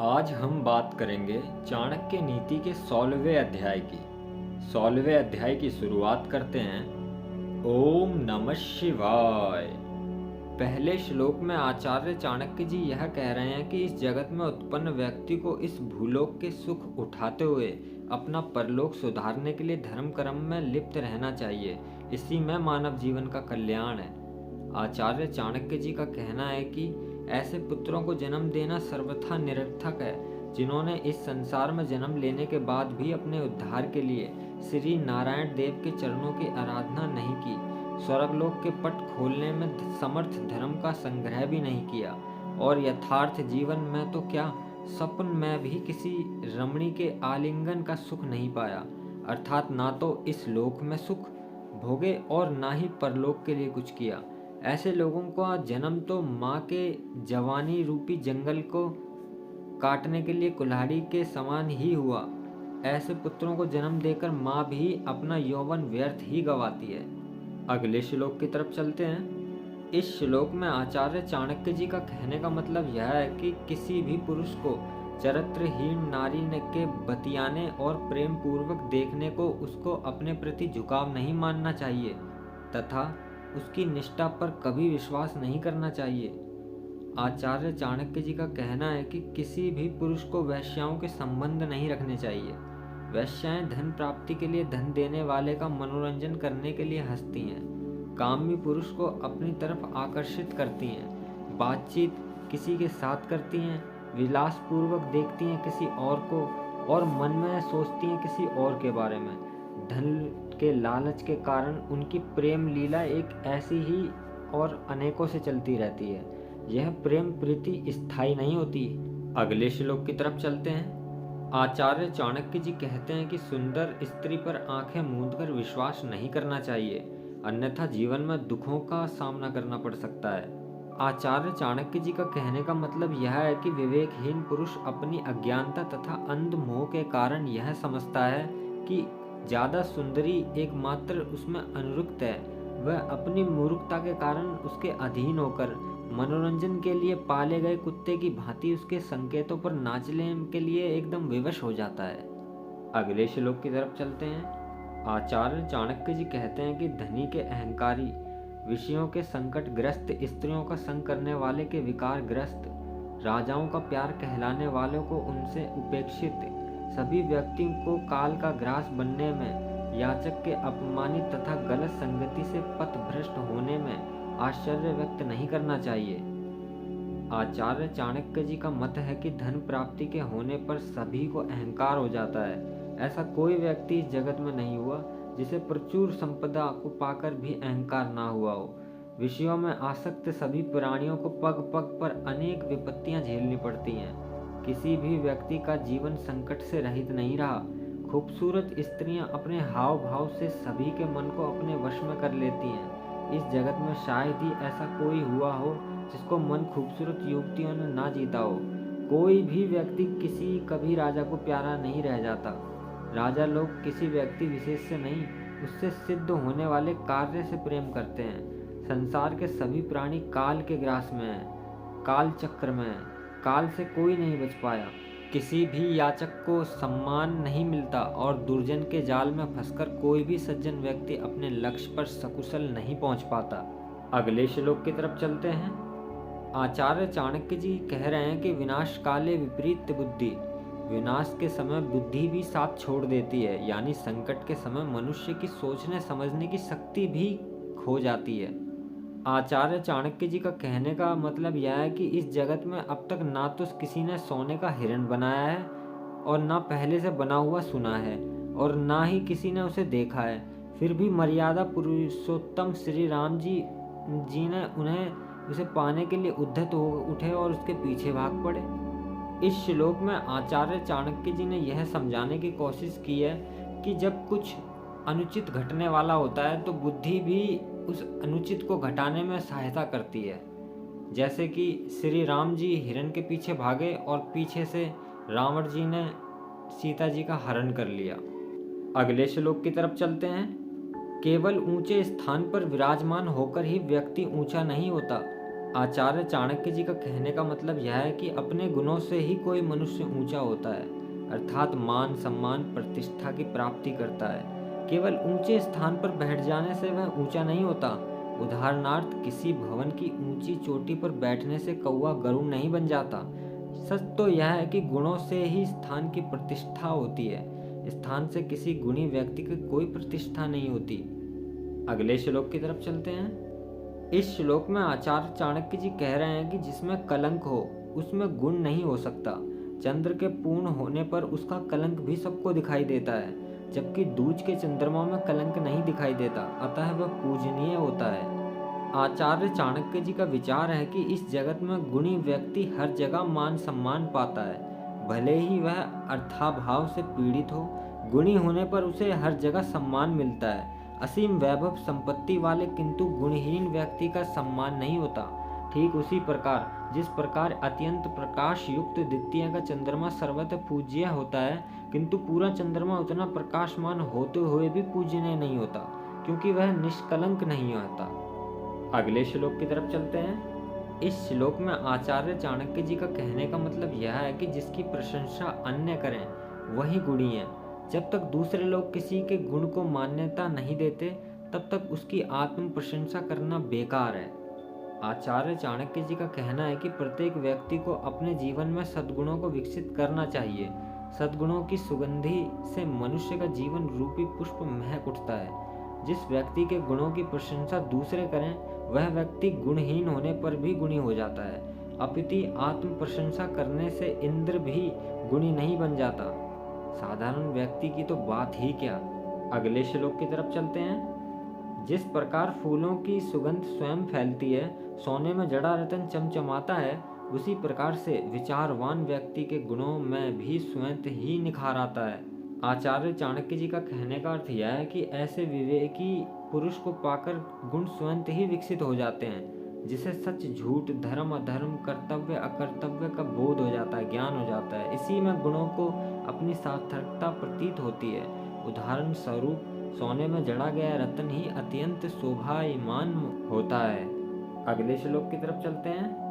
आज हम बात करेंगे चाणक्य नीति के 16वें अध्याय की। 16वें अध्याय की शुरुआत करते हैं। ओम नमः शिवाय। पहले श्लोक में आचार्य चाणक्य जी यह कह रहे हैं कि इस जगत में उत्पन्न व्यक्ति को इस भूलोक के सुख उठाते हुए अपना परलोक सुधारने के लिए धर्म कर्म में लिप्त रहना चाहिए। इसी में मानव जीवन का कल्याण है। आचार्य चाणक्य जी का कहना है कि ऐसे पुत्रों को जन्म देना सर्वथा निरर्थक है जिन्होंने इस संसार में जन्म लेने के बाद भी अपने उद्धार के लिए श्री नारायण देव के चरणों की आराधना नहीं की, स्वर्गलोक के पट खोलने में समर्थ धर्म का संग्रह भी नहीं किया और यथार्थ जीवन में तो क्या, स्वप्न में भी किसी रमणी के आलिंगन का सुख नहीं पाया। अर्थात ना तो इस लोक में सुख भोगे और ना ही परलोक के लिए कुछ किया। ऐसे लोगों का जन्म तो माँ के जवानी रूपी जंगल को काटने के लिए कुल्हाड़ी के समान ही हुआ। ऐसे पुत्रों को जन्म देकर माँ भी अपना यौवन व्यर्थ ही गवाती है। अगले श्लोक की तरफ चलते हैं। इस श्लोक में आचार्य चाणक्य जी का कहने का मतलब यह है कि किसी भी पुरुष को चरित्रहीन नारी के बतियाने और प्रेम पूर्वक देखने को उसको अपने प्रति झुकाव नहीं मानना चाहिए तथा उसकी निष्ठा पर कभी विश्वास नहीं करना चाहिए। आचार्य चाणक्य जी का कहना है कि किसी भी पुरुष को वेश्याओं के संबंध नहीं रखने चाहिए। वेश्याएं धन प्राप्ति के लिए धन देने वाले का मनोरंजन करने के लिए हंसती हैं, कामी पुरुष को अपनी तरफ आकर्षित करती हैं, बातचीत किसी के साथ करती हैं, विलास पूर्वक देखती हैं किसी और को और मन में सोचती हैं किसी और के बारे में। धन के लालच के कारण उनकी प्रेम लीला एक ऐसी ही और अनेकों से चलती रहती है। यह प्रेम प्रीति स्थायी नहीं होती। अगले श्लोक की तरफ चलते हैं। आचार्य चाणक्य जी कहते हैं कि सुंदर स्त्री पर आंखें मूंदकर विश्वास नहीं करना चाहिए, अन्यथा जीवन में दुखों का सामना करना पड़ सकता है। आचार्य चाणक्य जी का कहने का मतलब यह है कि विवेकहीन पुरुष अपनी अज्ञानता तथा अंध मोह के कारण यह समझता है कि ज़्यादा सुंदरी एकमात्र उसमें अनुरक्त है। वह अपनी मूर्खता के कारण उसके अधीन होकर मनोरंजन के लिए पाले गए कुत्ते की भांति उसके संकेतों पर नाचने के लिए एकदम विवश हो जाता है। अगले श्लोक की तरफ चलते हैं। आचार्य चाणक्य जी कहते हैं कि धनी के अहंकारी, विषयों के संकटग्रस्त, स्त्रियों का संग करने वाले के विकारग्रस्त, राजाओं का प्यार कहलाने वालों को उनसे उपेक्षित सभी व्यक्तियों को काल का ग्रास बनने में, याचक के अपमानित तथा गलत संगति से पथभ्रष्ट होने में आश्चर्य व्यक्त नहीं करना चाहिए। आचार्य चाणक्य जी का मत है कि धन प्राप्ति के होने पर सभी को अहंकार हो जाता है। ऐसा कोई व्यक्ति इस जगत में नहीं हुआ जिसे प्रचुर संपदा को पाकर भी अहंकार ना हुआ हो। विषयों में आसक्त सभी प्राणियों को पग पग पर अनेक विपत्तियां झेलनी पड़ती हैं। किसी भी व्यक्ति का जीवन संकट से रहित नहीं रहा। खूबसूरत स्त्रियां अपने हाव भाव से सभी के मन को अपने वश में कर लेती हैं। इस जगत में शायद ही ऐसा कोई हुआ हो जिसको मन खूबसूरत युवतियों ने ना जीता हो। कोई भी व्यक्ति किसी कभी राजा को प्यारा नहीं रह जाता। राजा लोग किसी व्यक्ति विशेष से नहीं, उससे सिद्ध होने वाले कार्य से प्रेम करते हैं। संसार के सभी प्राणी काल के ग्रास में हैं, काल चक्र में हैं। काल से कोई नहीं बच पाया। किसी भी याचक को सम्मान नहीं मिलता और दुर्जन के जाल में फंसकर कोई भी सज्जन व्यक्ति अपने लक्ष्य पर सकुशल नहीं पहुंच पाता। अगले श्लोक की तरफ चलते हैं। आचार्य चाणक्य जी कह रहे हैं कि विनाश काले विपरीत बुद्धि, विनाश के समय बुद्धि भी साथ छोड़ देती है, यानी संकट के समय मनुष्य की सोचने समझने की शक्ति भी खो जाती है। आचार्य चाणक्य जी का कहने का मतलब यह है कि इस जगत में अब तक ना तो किसी ने सोने का हिरण बनाया है और ना पहले से बना हुआ सुना है और ना ही किसी ने उसे देखा है। फिर भी मर्यादा पुरुषोत्तम श्री राम जी ने उन्हें उसे पाने के लिए उद्धत हो उठे और उसके पीछे भाग पड़े। इस श्लोक में आचार्य चाणक्य जी ने यह समझाने की कोशिश की है कि जब कुछ अनुचित घटने वाला होता है तो बुद्धि भी उस अनुचित को घटाने में सहायता करती है। जैसे कि श्री राम जी हिरण के पीछे भागे और पीछे से रावण जी ने सीता जी का हरण कर लिया। अगले श्लोक की तरफ चलते हैं। केवल ऊंचे स्थान पर विराजमान होकर ही व्यक्ति ऊंचा नहीं होता, आचार्य चाणक्य जी का कहने का मतलब यह है कि अपने गुणों से ही कोई मनुष्य ऊंचा होता है, अर्थात मान सम्मान प्रतिष्ठा की प्राप्ति करता है। केवल ऊंचे स्थान पर बैठ जाने से वह ऊंचा नहीं होता। उदाहरणार्थ, किसी भवन की ऊंची चोटी पर बैठने से कौवा गरुड़ नहीं बन जाता। सच तो यह है कि गुणों से ही स्थान की प्रतिष्ठा होती है। स्थान से किसी गुणी व्यक्ति की कोई प्रतिष्ठा नहीं होती। अगले श्लोक की तरफ चलते हैं। इस श्लोक में आचार्य चाणक्य जी कह रहे हैं कि जिसमें कलंक हो उसमें गुण नहीं हो सकता। चंद्र के पूर्ण होने पर उसका कलंक भी सबको दिखाई देता है, जबकि दूज के चंद्रमा में कलंक नहीं दिखाई देता, अतः वह पूजनीय होता है। आचार्य चाणक्य जी का विचार है कि इस जगत में गुणी व्यक्ति हर जगह मान सम्मान पाता है, भले ही वह अर्थाभाव से पीड़ित हो। गुणी होने पर उसे हर जगह सम्मान मिलता है। असीम वैभव संपत्ति वाले किंतु गुणहीन व्यक्ति का सम्मान नहीं होता। ठीक उसी प्रकार जिस प्रकार अत्यंत प्रकाश युक्त द्वितीय का चंद्रमा सर्वत्र पूज्य होता है, किंतु पूरा चंद्रमा उतना प्रकाशमान होते हुए भी पूजनीय नहीं होता, क्योंकि वह निष्कलंक नहीं होता। अगले श्लोक की तरफ चलते हैं। इस श्लोक में आचार्य चाणक्य जी का कहने का मतलब यह है कि जिसकी प्रशंसा अन्य करें वही गुणी है। जब तक दूसरे लोग किसी के गुण को मान्यता नहीं देते, तब तक उसकी आत्म प्रशंसा करना बेकार है। आचार्य चाणक्य जी का कहना है कि प्रत्येक व्यक्ति को अपने जीवन में सद्गुणों को विकसित करना चाहिए। सद्गुणों की सुगंधि से मनुष्य का जीवन रूपी पुष्प महक उठता है। जिस व्यक्ति के गुणों की प्रशंसा दूसरे करें, वह व्यक्ति गुणहीन होने पर भी गुणी हो जाता है। अपितु आत्म प्रशंसा करने से इंद्र भी गुणी नहीं बन जाता। साधारण व्यक्ति की तो बात ही क्या। अगले श्लोक की तरफ चलते हैं। जिस प्रकार फूलों की सुगंध स्वयं फैलती है, सोने में जड़ा रतन चमचमाता है, उसी प्रकार से विचारवान व्यक्ति के गुणों में भी स्वयं ही निखार आता है। आचार्य चाणक्य जी का कहने का अर्थ यह है कि ऐसे विवेकी पुरुष को पाकर गुण स्वयं ही विकसित हो जाते हैं, जिसे सच झूठ धर्म अधर्म कर्तव्य अकर्तव्य का बोध हो जाता है, ज्ञान हो जाता है। इसी में गुणों को अपनी सार्थकता प्रतीत होती है। उदाहरण स्वरूप, सोने में जड़ा गया रत्न ही अत्यंत शोभायमान होता है। अगले श्लोक की तरफ चलते हैं।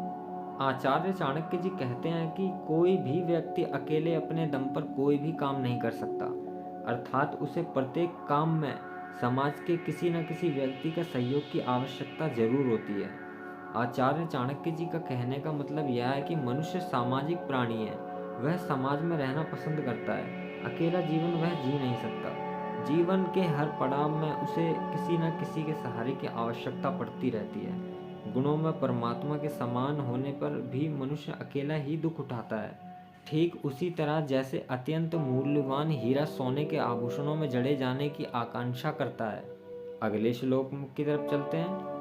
आचार्य चाणक्य जी कहते हैं कि कोई भी व्यक्ति अकेले अपने दम पर कोई भी काम नहीं कर सकता, अर्थात उसे प्रत्येक काम में समाज के किसी न किसी व्यक्ति का सहयोग की आवश्यकता जरूर होती है। आचार्य चाणक्य जी का कहने का मतलब यह है कि मनुष्य सामाजिक प्राणी है। वह समाज में रहना पसंद करता है। अकेला जीवन वह जी नहीं सकता। जीवन के हर पड़ाव में उसे किसी न किसी के सहारे की आवश्यकता पड़ती रहती है। गुणों में परमात्मा के समान होने पर भी मनुष्य अकेला ही दुख उठाता है। ठीक उसी तरह जैसे अत्यंत मूल्यवान हीरा सोने के आभूषणों में जड़े जाने की आकांक्षा करता है। अगले श्लोक की तरफ चलते हैं।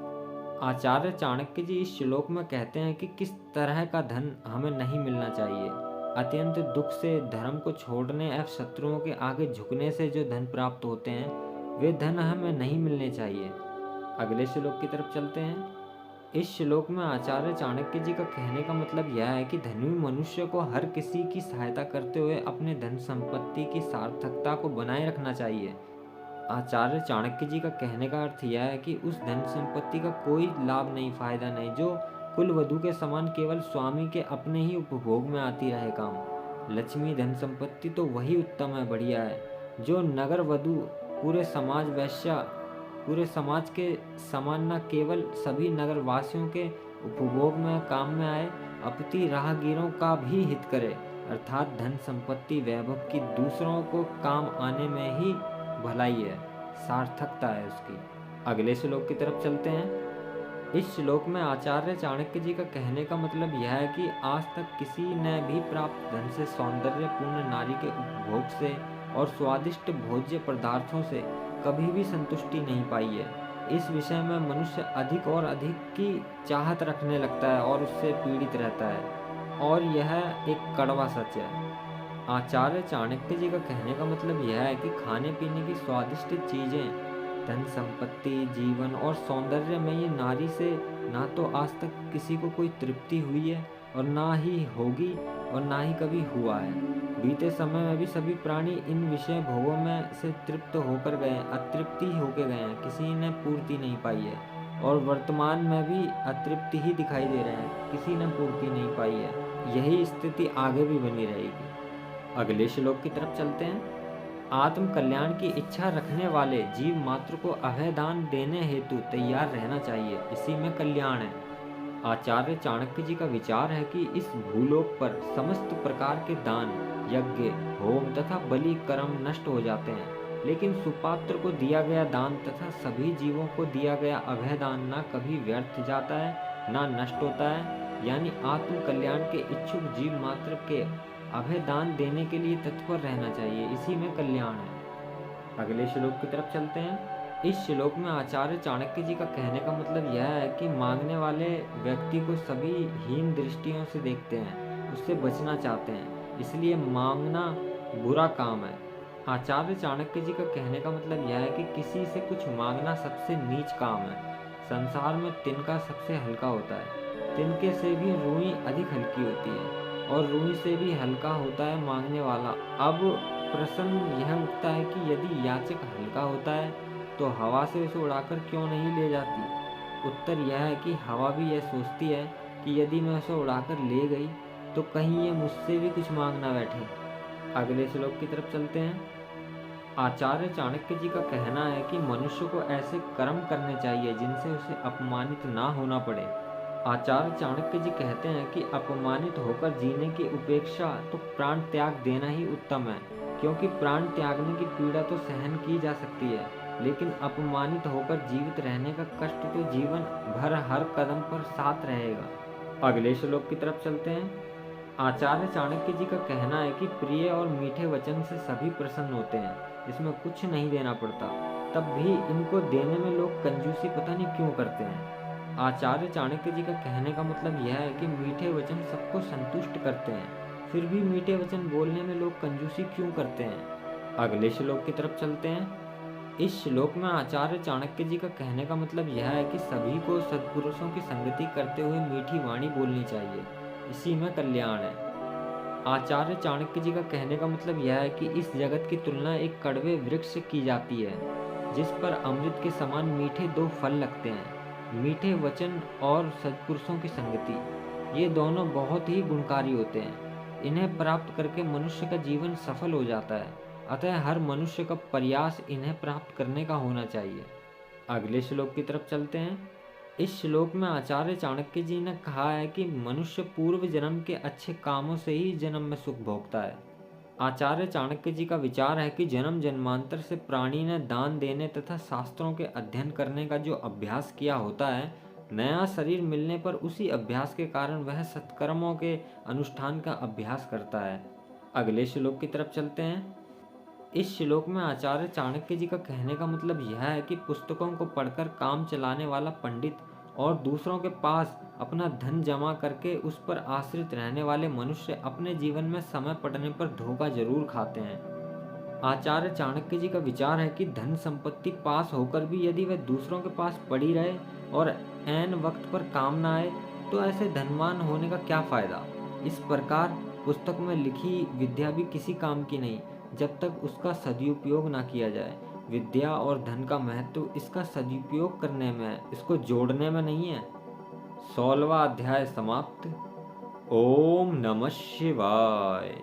आचार्य चाणक्य जी इस श्लोक में कहते हैं कि किस तरह का धन हमें नहीं मिलना चाहिए। अत्यंत दुख से धर्म को छोड़ने एवं शत्रुओं के आगे झुकने से जो धन प्राप्त होते हैं, वे धन हमें नहीं मिलने चाहिए। अगले श्लोक की तरफ चलते हैं। इस श्लोक में आचार्य चाणक्य जी का कहने का मतलब यह है कि धनी मनुष्य को हर किसी की सहायता करते हुए अपने धन संपत्ति की सार्थकता को बनाए रखना चाहिए। आचार्य चाणक्य जी का कहने का अर्थ यह है कि उस धन संपत्ति का कोई लाभ नहीं, फायदा नहीं, जो कुल वधु के समान केवल स्वामी के अपने ही उपभोग में आती रहे काम। लक्ष्मी धन संपत्ति तो वही उत्तम है, बढ़िया है, जो नगर वधु पूरे समाज के समान न केवल सभी नगर वासियों के उपभोग में काम में आए, अपितु राहगीरों का भी हित करे, अर्थात धन संपत्ति वैभव की दूसरों को काम आने में ही भलाई है, सार्थकता है उसकी। अगले श्लोक की तरफ चलते हैं। इस श्लोक में आचार्य चाणक्य जी का कहने का मतलब यह है कि आज तक किसी ने भी प्राप्त धन से, सौंदर्यपूर्ण नारी के उपभोग से और स्वादिष्ट भोज्य पदार्थों से कभी भी संतुष्टि नहीं पाई है। इस विषय में मनुष्य अधिक और अधिक की चाहत रखने लगता है और उससे पीड़ित रहता है, और यह एक कड़वा सच है। आचार्य चाणक्य जी का कहने का मतलब यह है कि खाने पीने की स्वादिष्ट चीज़ें, धन संपत्ति, जीवन और सौंदर्य में ये नारी से ना तो आज तक किसी को कोई तृप्ति हुई है और ना ही होगी और ना ही कभी हुआ है। बीते समय में भी सभी प्राणी इन विषय भोगों में से तृप्त होकर गए, अतृप्ति होकर गए हैं, किसी ने पूर्ति नहीं पाई है। और वर्तमान में भी अतृप्ति ही दिखाई दे रहे हैं, किसी ने पूर्ति नहीं पाई है। यही स्थिति आगे भी बनी रहेगी। अगले श्लोक की तरफ चलते हैं। आत्म कल्याण की इच्छा रखने वाले जीव मात्र को अभय दान देने हेतु तैयार रहना चाहिए, इसी में कल्याण है। आचार्य चाणक्य जी का विचार है कि इस भूलोक पर समस्त प्रकार के दान, यज्ञ, होम तथा बलि कर्म नष्ट हो जाते हैं, लेकिन सुपात्र को दिया गया दान तथा सभी जीवों को दिया गया अभय दान ना कभी व्यर्थ जाता है ना नष्ट होता है। यानी आत्म कल्याण के इच्छुक जीव मात्र के अभय दान देने के लिए तत्पर रहना चाहिए, इसी में कल्याण है। अगले श्लोक की तरफ चलते हैं। इस श्लोक में आचार्य चाणक्य जी का कहने का मतलब यह है कि मांगने वाले व्यक्ति को सभी हीन दृष्टियों से देखते हैं, उससे बचना चाहते हैं, इसलिए मांगना बुरा काम है। आचार्य चाणक्य जी का कहने का मतलब यह है कि किसी से कुछ मांगना सबसे नीच काम है। संसार में तिनका सबसे हल्का होता है, तिनके से भी रुई अधिक हल्की होती है और रुई से भी हल्का होता है मांगने वाला। अब प्रश्न यह उठता है कि यदि याचक हल्का होता है तो हवा से उसे उड़ाकर क्यों नहीं ले जाती? उत्तर यह है कि हवा भी यह सोचती है कि यदि मैं उसे उड़ाकर ले गई तो कहीं ये मुझसे भी कुछ मांग ना बैठे। अगले श्लोक की तरफ चलते हैं। आचार्य चाणक्य जी का कहना है कि मनुष्य को ऐसे कर्म करने चाहिए जिनसे उसे अपमानित ना होना पड़े। आचार्य चाणक्य जी कहते हैं कि अपमानित होकर जीने की उपेक्षा तो प्राण त्याग देना ही उत्तम है, क्योंकि प्राण त्यागने की पीड़ा तो सहन की जा सकती है, लेकिन अपमानित होकर जीवित रहने का कष्ट तो जीवन भर हर कदम पर साथ रहेगा। अगले श्लोक की तरफ चलते हैं। आचार्य चाणक्य जी का कहना है कि प्रिय और मीठे वचन से सभी प्रसन्न होते हैं, इसमें कुछ नहीं देना पड़ता, तब भी इनको देने में लोग कंजूसी पता नहीं क्यों करते हैं। आचार्य चाणक्य जी का कहने का मतलब यह है कि मीठे वचन सबको संतुष्ट करते हैं, फिर भी मीठे वचन बोलने में लोग कंजूसी क्यों करते हैं। अगले श्लोक की तरफ चलते हैं। इस श्लोक में आचार्य चाणक्य जी का कहने का मतलब यह है कि सभी को सद्पुरुषों की संगति करते हुए मीठी वाणी बोलनी चाहिए, इसी में कल्याण है। आचार्य चाणक्य जी का कहने का मतलब यह है कि इस जगत की तुलना एक कड़वे वृक्ष से की जाती है, जिस पर अमृत के समान मीठे दो फल लगते हैं, मीठे वचन और सद्पुरुषों की संगति। ये दोनों बहुत ही गुणकारी होते हैं, इन्हें प्राप्त करके मनुष्य का जीवन सफल हो जाता है, अतः हर मनुष्य का प्रयास इन्हें प्राप्त करने का होना चाहिए। अगले श्लोक की तरफ चलते हैं। इस श्लोक में आचार्य चाणक्य जी ने कहा है कि मनुष्य पूर्व जन्म के अच्छे कामों से ही जन्म में सुख भोगता है। आचार्य चाणक्य जी का विचार है कि जन्म जन्मांतर से प्राणी ने दान देने तथा शास्त्रों के अध्ययन करने का जो अभ्यास किया होता है, नया शरीर मिलने पर उसी अभ्यास के कारण वह सत्कर्मों के अनुष्ठान का अभ्यास करता है। अगले श्लोक की तरफ चलते हैं। इस श्लोक में आचार्य चाणक्य जी का कहने का मतलब यह है कि पुस्तकों को पढ़कर काम चलाने वाला पंडित और दूसरों के पास अपना धन जमा करके उस पर आश्रित रहने वाले मनुष्य अपने जीवन में समय पड़ने पर धोखा जरूर खाते हैं। आचार्य चाणक्य जी का विचार है कि धन संपत्ति पास होकर भी यदि वह दूसरों के पास पड़ी रहे और ऐन वक्त पर काम न आए तो ऐसे धनवान होने का क्या फायदा। इस प्रकार पुस्तक में लिखी विद्या भी किसी काम की नहीं जब तक उसका सदुपयोग ना किया जाए। विद्या और धन का महत्व इसका सदुपयोग करने में है, इसको जोड़ने में नहीं है। 16वां अध्याय समाप्त। ओम नमः शिवाय।